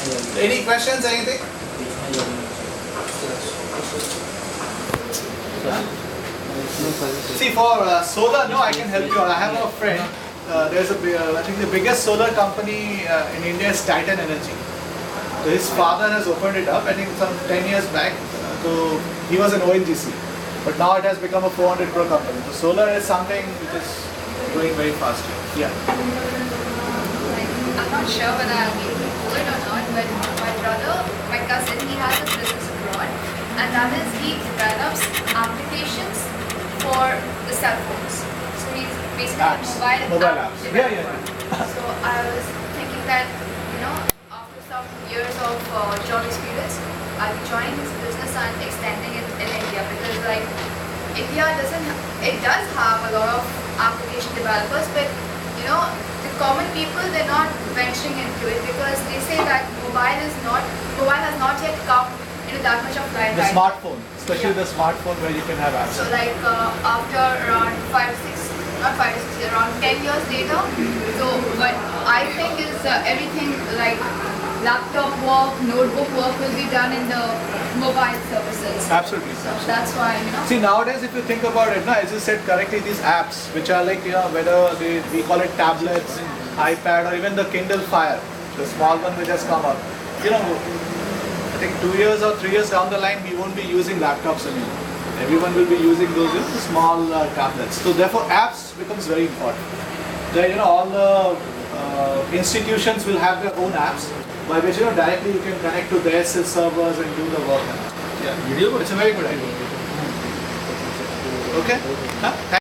Any questions, anything? See, for solar, no, I can help you out. I have a friend. I think the biggest solar company in India is Titan Energy. So his father has opened it up, I think some 10 years back. So he was an ONGC, but now it has become a 400 crore company. So solar is something which is going very fast. Yeah. I'm not sure whether I'll be able to do it or not, but my brother, my cousin, he has a business abroad, and that is he develops applications for the cell phones. So he's basically Apps. a Mobile app apps. developer. So I was thinking that, after some years of job experience, I'll be joining his business and extending it in India, because like India it does have a lot of application developers, but the common people, they're not venturing into it because they say that mobile has not yet come into that much of life. The smartphone, especially the smartphone where you can have apps. So like after around 10 years later, so what I think is everything like laptop work, notebook work will be done in the mobile services. Absolutely. So that's why, See, nowadays, if you think about it, as you said correctly, these apps, which are like, whether we call it tablets, iPad, or even the Kindle Fire, the small one which has come up. I think 2 years or 3 years down the line, we won't be using laptops anymore. Everyone will be using those small tablets. So therefore, apps becomes very important. All the institutions will have their own apps, by which directly you can connect to their servers and do the work. Yeah, it's a very good idea. Okay. Huh?